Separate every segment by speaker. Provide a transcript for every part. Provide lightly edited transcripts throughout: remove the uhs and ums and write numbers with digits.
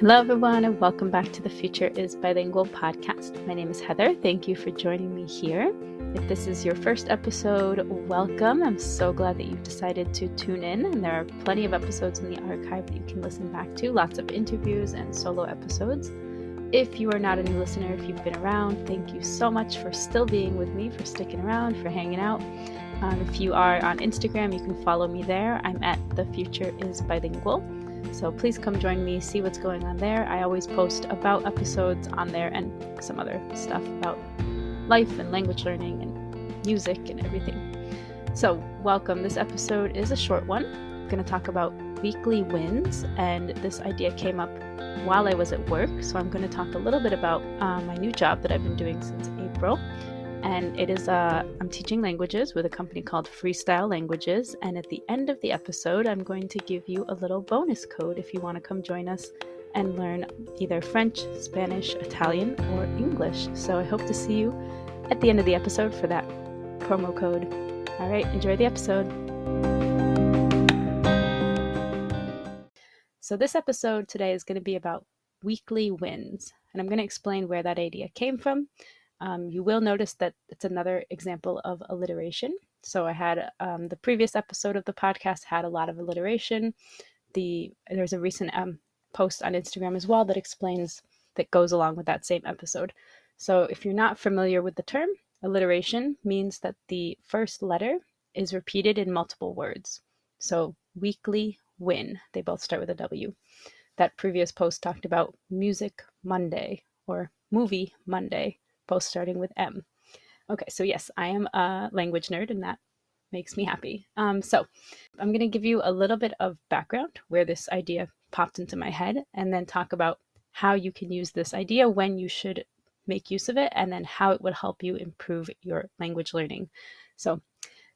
Speaker 1: Hello, everyone, and welcome back to the Future is Bilingual podcast. My name is Heather. Thank you for joining me here. If this is your first episode, welcome. I'm so glad that you've decided to tune in, and there are plenty of episodes in the archive that you can listen back to, lots of interviews and solo episodes. If you are not a new listener, if you've been around, thank you so much for still being with me, for sticking around, for hanging out. If you are on Instagram, you can follow me there. I'm at The Future is Bilingual. So please come join me, see what's going on there. I always post about episodes on there and some other stuff about life and language learning and music and everything. So welcome. This episode is a short one. I'm going to talk about weekly wins, and this idea came up while I was at work. So I'm going to talk a little bit about my new job that I've been doing since April. And it is, I'm teaching languages with a company called Freestyle Languages. And at the end of the episode, I'm going to give you a little bonus code if you want to come join us and learn either French, Spanish, Italian, or English. So I hope to see you at the end of the episode for that promo code. All right, enjoy the episode. So this episode today is going to be about weekly wins. And I'm going to explain where that idea came from. You will notice that it's another example of alliteration. So I had the previous episode of the podcast had a lot of alliteration. There's a recent post on Instagram as well that goes along with that same episode. So if you're not familiar with the term, alliteration means that the first letter is repeated in multiple words. So weekly win, they both start with a W. That previous post talked about music Monday or movie Monday, both starting with M. Okay, so yes, I am a language nerd, and that makes me happy. So I'm going to give you a little bit of background where this idea popped into my head, and then talk about how you can use this idea, when you should make use of it, and then how it would help you improve your language learning. So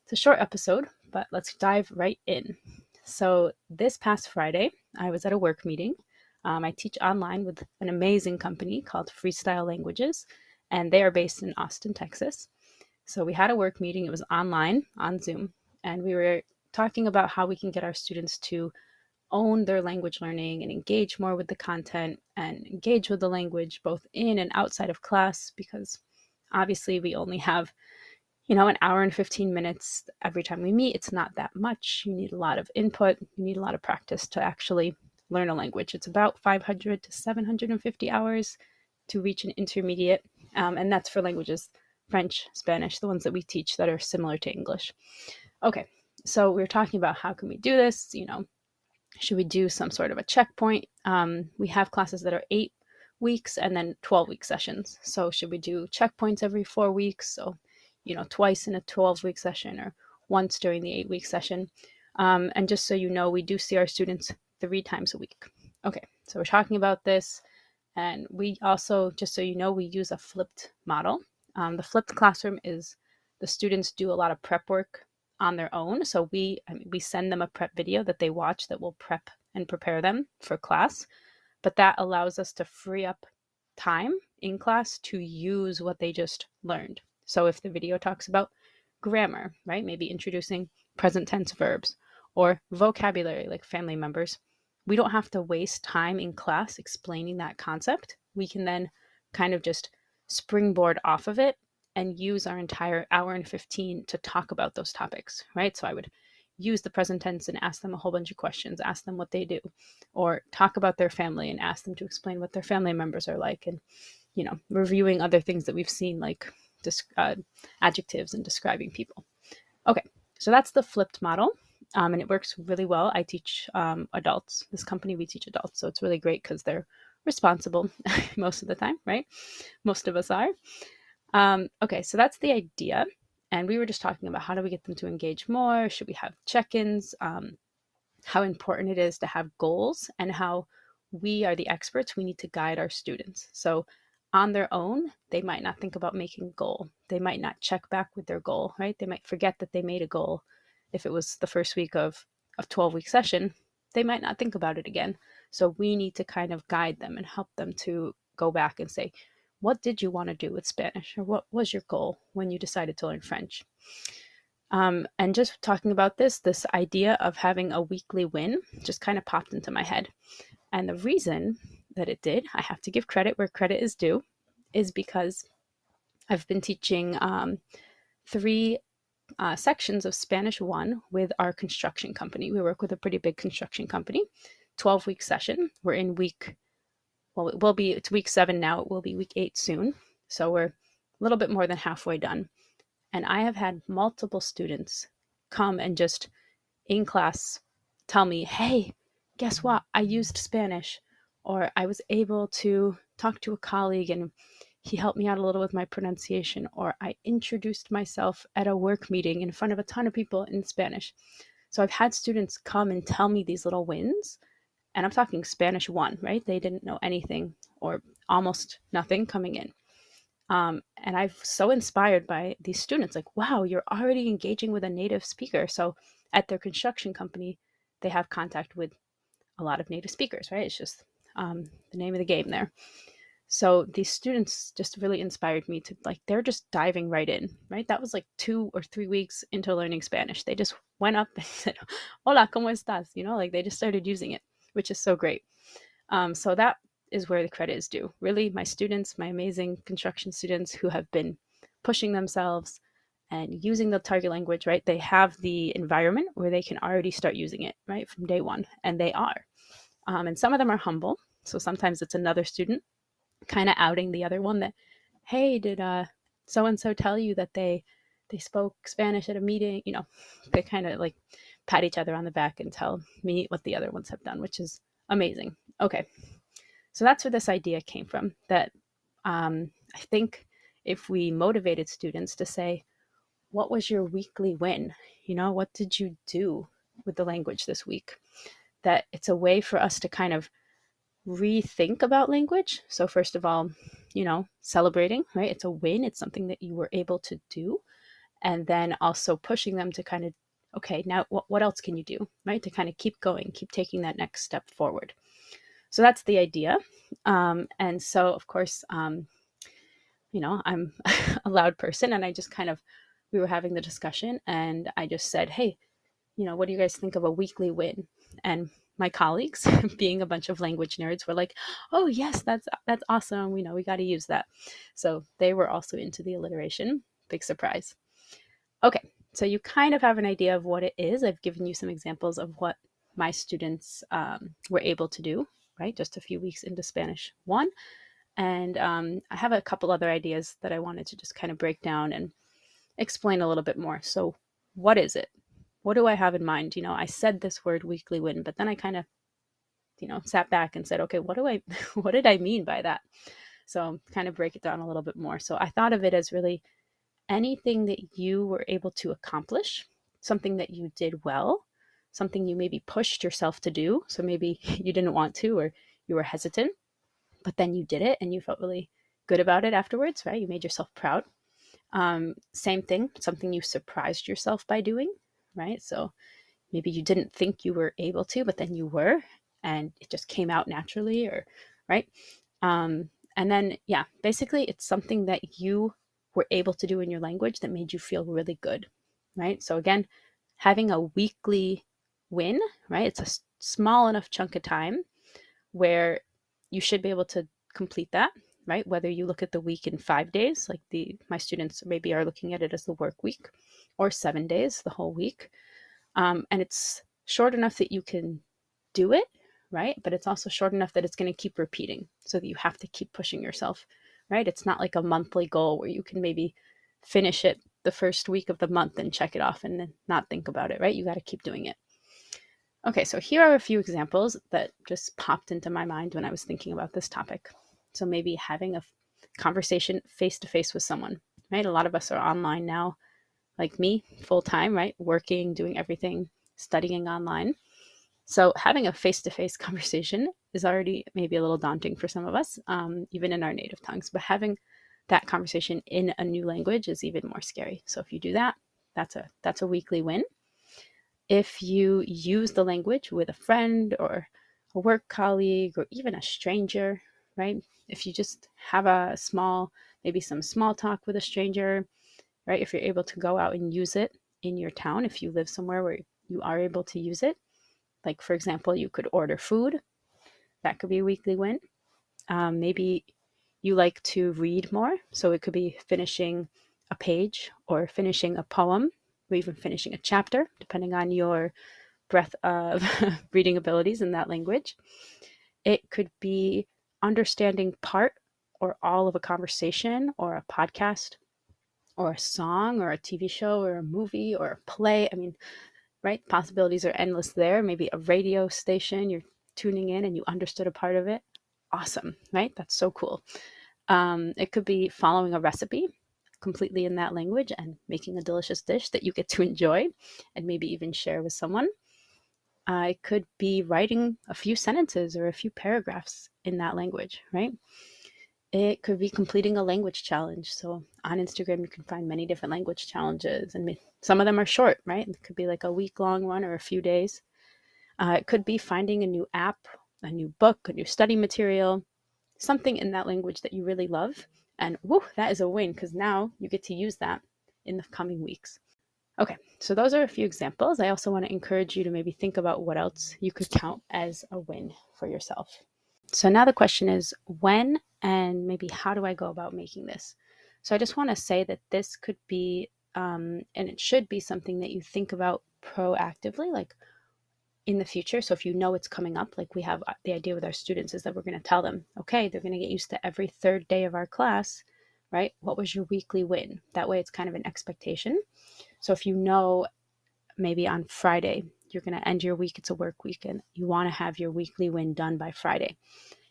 Speaker 1: it's a short episode, but let's dive right in. So this past Friday, I was at a work meeting. I teach online with an amazing company called Freestyle Languages, and they are based in Austin, Texas. So we had a work meeting. It was online on Zoom, and we were talking about how we can get our students to own their language learning and engage more with the content and engage with the language both in and outside of class, because obviously we only have, an hour and 15 minutes every time we meet. It's not that much. You need a lot of input. You need a lot of practice to actually learn a language. It's about 500 to 750 hours to reach an intermediate. And that's for languages, French, Spanish, the ones that we teach that are similar to English. Okay, so we're talking about how can we do this? Should we do some sort of a checkpoint? We have classes that are 8 weeks and then 12-week sessions. So should we do checkpoints every 4 weeks? So, twice in a 12-week session or once during the 8-week session. And just so you know, we do see our students 3 times a week. Okay, so we're talking about this. And we also, just so you know, we use a flipped model. The flipped classroom is the students do a lot of prep work on their own. So we send them a prep video that they watch that will prep and prepare them for class. But that allows us to free up time in class to use what they just learned. So if the video talks about grammar, right, maybe introducing present tense verbs or vocabulary like family members, we don't have to waste time in class explaining that concept. We can then kind of just springboard off of it and use our entire hour and 15 to talk about those topics, right? So I would use the present tense and ask them a whole bunch of questions, ask them what they do, or talk about their family and ask them to explain what their family members are like, and, reviewing other things that we've seen, like adjectives and describing people. Okay, so that's the flipped model. And it works really well. I teach adults. This company, we teach adults. So it's really great because they're responsible most of the time, right? Most of us are. Okay, so that's the idea. And we were just talking about how do we get them to engage more? Should we have check-ins? How important it is to have goals, and how we are the experts. We need to guide our students. So on their own, they might not think about making a goal. They might not check back with their goal, right? They might forget that they made a goal. If it was the first week of a 12-week session, they might not think about it again. So we need to kind of guide them and help them to go back and say, what did you want to do with Spanish? Or what was your goal when you decided to learn French? And just talking about this idea of having a weekly win just kind of popped into my head. And the reason that it did, I have to give credit where credit is due, is because I've been teaching three sections of Spanish 1 with our construction company. We work with a pretty big construction company, 12-week session. We're in it's week 7 now. It will be week 8 soon. So we're a little bit more than halfway done. And I have had multiple students come and just in class tell me, hey, guess what? I used Spanish, or I was able to talk to a colleague and he helped me out a little with my pronunciation, or I introduced myself at a work meeting in front of a ton of people in Spanish. So I've had students come and tell me these little wins, and I'm talking Spanish 1, right? They didn't know anything or almost nothing coming in. And I'm so inspired by these students, like, wow, you're already engaging with a native speaker. So at their construction company, they have contact with a lot of native speakers, right? It's just the name of the game there. So these students just really inspired me to, like, they're just diving right in, right? That was like 2 or 3 weeks into learning Spanish. They just went up and said, hola, ¿cómo estás? You know, like they just started using it, which is so great. So that is where the credit is due. Really, my students, my amazing construction students who have been pushing themselves and using the target language, right? They have the environment where they can already start using it, right, from day one, and they are. And some of them are humble. So sometimes it's another student kind of outing the other one that, hey, did so-and-so tell you that they spoke Spanish at a meeting? You know, they kind of like pat each other on the back and tell me what the other ones have done, which is amazing. Okay, so that's where this idea came from, that I think if we motivated students to say, what was your weekly win? You know, what did you do with the language this week? That it's a way for us to kind of rethink about language. So first of all, you know, celebrating, right? It's a win. It's something that you were able to do. And then also pushing them to kind of, okay, now what else can you do, right? To kind of keep going, keep taking that next step forward. So that's the idea. And so, of course, you know, I'm a loud person, and I just kind of, we were having the discussion and I just said, hey, you know, what do you guys think of a weekly win? And my colleagues, being a bunch of language nerds, were like, oh yes, that's awesome. We know we got to use that. So they were also into the alliteration. Big surprise. Okay, so you kind of have an idea of what it is. I've given you some examples of what my students were able to do, right? Just a few weeks into Spanish 1. And I have a couple other ideas that I wanted to just kind of break down and explain a little bit more. So what is it? What do I have in mind? You know, I said this word weekly win, but then I kind of, you know, sat back and said, okay, what did I mean by that? So kind of break it down a little bit more. So I thought of it as really anything that you were able to accomplish, something that you did well, something you maybe pushed yourself to do. So maybe you didn't want to, or you were hesitant, but then you did it and you felt really good about it afterwards, right? You made yourself proud. Same thing, something you surprised yourself by doing, right? So maybe you didn't think you were able to, but then you were, and it just came out naturally, or right. And then, yeah, basically it's something that you were able to do in your language that made you feel really good, right? So again, having a weekly win, right? It's a small enough chunk of time where you should be able to complete that, right? Whether you look at the week in 5 days, like my students maybe are looking at it as the work week, or 7 days, the whole week. And it's short enough that you can do it, right? But it's also short enough that it's going to keep repeating, so that you have to keep pushing yourself, right? It's not like a monthly goal where you can maybe finish it the first week of the month and check it off and then not think about it, right? You got to keep doing it. Okay, so here are a few examples that just popped into my mind when I was thinking about this topic. So maybe having a conversation face-to-face with someone, right? A lot of us are online now, like me, full-time, right? Working, doing everything, studying online. So having a face-to-face conversation is already maybe a little daunting for some of us, even in our native tongues. But having that conversation in a new language is even more scary. So if you do that, that's a weekly win. If you use the language with a friend or a work colleague or even a stranger, right? If you just have maybe some small talk with a stranger, right? If you're able to go out and use it in your town, if you live somewhere where you are able to use it, like for example, you could order food, that could be a weekly win. Maybe you like to read more, so it could be finishing a page or finishing a poem or even finishing a chapter, depending on your breadth of reading abilities in that language. It could be understanding part or all of a conversation or a podcast or a song or a TV show or a movie or a play. I mean, right? Possibilities are endless there. Maybe a radio station, you're tuning in and you understood a part of it. Awesome, right? That's so cool. It could be following a recipe completely in that language and making a delicious dish that you get to enjoy and maybe even share with someone. It could be writing a few sentences or a few paragraphs in that language, right? It could be completing a language challenge. So on Instagram, you can find many different language challenges, and some of them are short, right? It could be like a week-long one or a few days. It could be finding a new app, a new book, a new study material, something in that language that you really love. And woo, that is a win because now you get to use that in the coming weeks. Okay, so those are a few examples. I also want to encourage you to maybe think about what else you could count as a win for yourself. So now the question is when and maybe how do I go about making this? So I just want to say that this could be, and it should be something that you think about proactively, like in the future. So if you know it's coming up, like we have the idea with our students is that we're going to tell them, okay, they're going to get used to every third day of our class, right? What was your weekly win? That way it's kind of an expectation. So if you know maybe on Friday, you're going to end your week, it's a work week, and you want to have your weekly win done by Friday,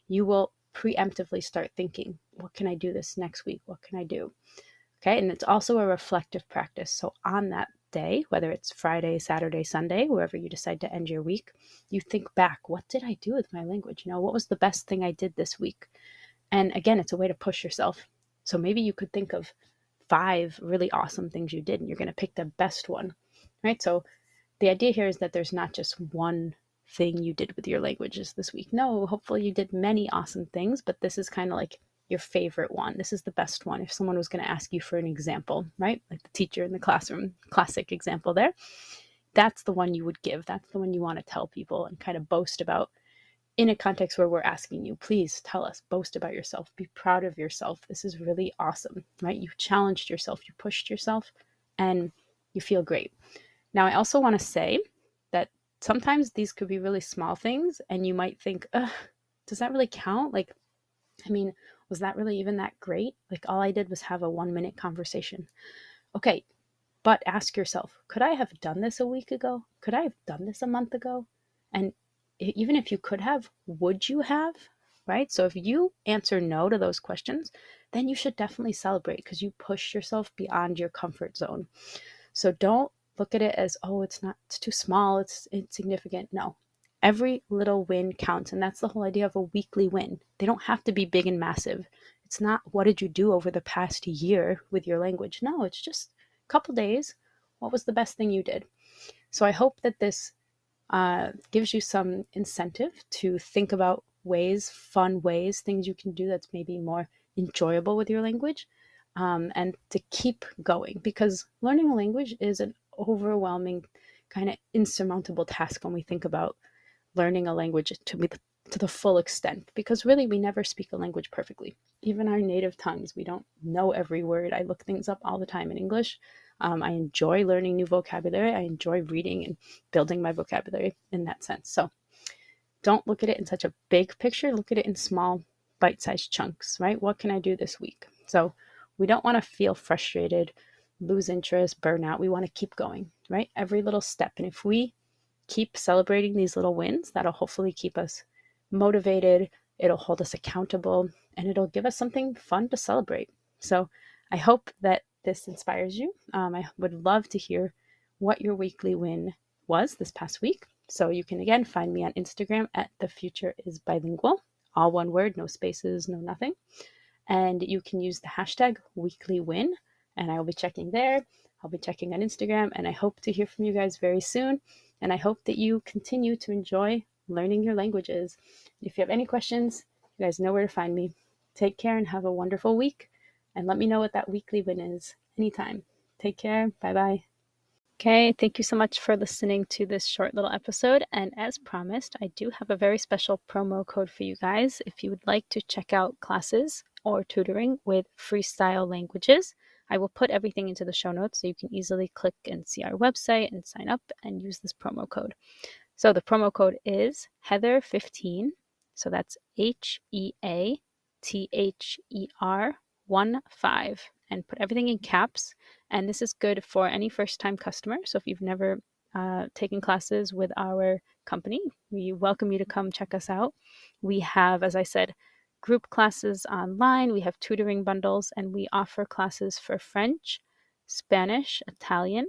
Speaker 1: you will preemptively start thinking, what can I do this next week? What can I do? Okay. And it's also a reflective practice. So on that day, whether it's Friday, Saturday, Sunday, wherever you decide to end your week, you think back, what did I do with my language? What was the best thing I did this week? And again, it's a way to push yourself. So maybe you could think of 5 really awesome things you did, and you're going to pick the best one, right? So the idea here is that there's not just one thing you did with your languages this week. No, hopefully you did many awesome things, but this is kind of like your favorite one. This is the best one. If someone was going to ask you for an example, right? Like the teacher in the classroom, classic example there. That's the one you would give. That's the one you want to tell people and kind of boast about in a context where we're asking you, please tell us, boast about yourself, be proud of yourself. This is really awesome, right? You challenged yourself, you pushed yourself, and you feel great. Now, I also want to say that sometimes these could be really small things, and you might think, does that really count? Like, I mean, was that really even that great? Like, all I did was have a 1-minute conversation. Okay, but ask yourself, could I have done this a week ago? Could I have done this a month ago? And even if you could have, would you have? Right? So if you answer no to those questions, then you should definitely celebrate because you pushed yourself beyond your comfort zone. So don't look at it as, oh, it's too small, it's insignificant. No, every little win counts. And that's the whole idea of a weekly win. They don't have to be big and massive. It's not, what did you do over the past year with your language? No, it's just a couple days. What was the best thing you did? So I hope that this gives you some incentive to think about ways, fun ways, things you can do that's maybe more enjoyable with your language, and to keep going, because learning a language is an overwhelming, kind of insurmountable task when we think about learning a language to the full extent, because really we never speak a language perfectly. Even our native tongues, we don't know every word. I look things up all the time in English. I enjoy learning new vocabulary. I enjoy reading and building my vocabulary in that sense. So don't look at it in such a big picture. Look at it in small, bite-sized chunks, right? What can I do this week? So we don't want to feel frustrated, lose interest, burn out. We want to keep going, right? Every little step. And if we keep celebrating these little wins, that'll hopefully keep us motivated. It'll hold us accountable, and it'll give us something fun to celebrate. So I hope that this inspires you. I would love to hear what your weekly win was this past week. So you can, again, find me on Instagram at The Future is Bilingual, all one word, no spaces, no nothing. And you can use the hashtag weekly win, and I will be checking there. I'll be checking on Instagram, and I hope to hear from you guys very soon. And I hope that you continue to enjoy learning your languages. If you have any questions, you guys know where to find me. Take care and have a wonderful week. And let me know what that weekly win is anytime. Take care. Bye-bye. Okay, thank you so much for listening to this short little episode. And as promised, I do have a very special promo code for you guys. If you would like to check out classes or tutoring with freestyle languages, I will put everything into the show notes so you can easily click and see our website and sign up and use this promo code. So the promo code is Heather15. So that's HEATHER 15, and put everything in caps. And this is good for any first-time customer. So if you've never taken classes with our company, we welcome you to come check us out. We have, as I said, group classes online. We have tutoring bundles, and we offer classes for French, Spanish, Italian,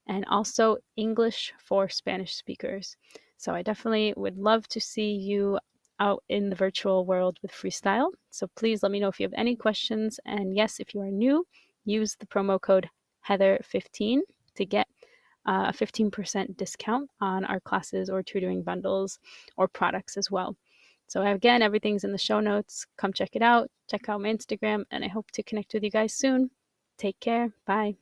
Speaker 1: and also English for Spanish speakers. So I definitely would love to see you out in the virtual world with freestyle. So please let me know if you have any questions. And yes, if you are new, use the promo code Heather15 to get a 15% discount on our classes or tutoring bundles or products as well. So again, everything's in the show notes. Come check it out. Check out my Instagram, and I hope to connect with you guys soon. Take care. Bye.